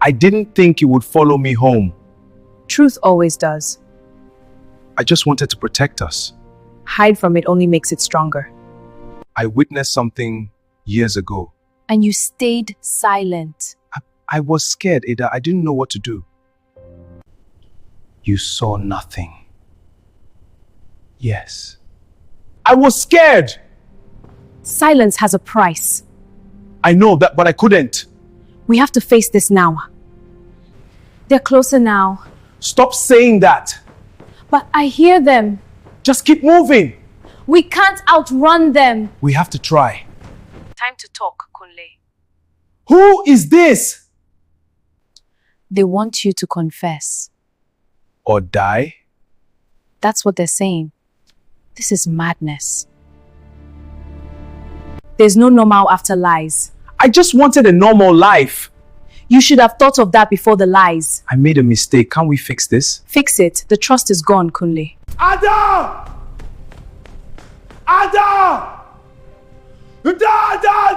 I didn't think you would follow me home. Truth always does. I just wanted to protect us. Hide from it only makes it stronger. I witnessed something years ago. And you stayed silent. I was scared, Ada. I didn't know what to do. You saw nothing. Yes. I was scared. Silence has a price. I know that, but I couldn't. We have to face this now. They're closer now. Stop saying that. But I hear them. Just keep moving. We can't outrun them. We have to try. Time to talk, Kunle. Who is this? They want you to confess. Or die? That's what they're saying. This is madness. There's no normal after lies. I just wanted a normal life. You should have thought of that before the lies. I made a mistake. Can't we fix this? Fix it. The trust is gone, Kunle. Ada! Ada! Da, da,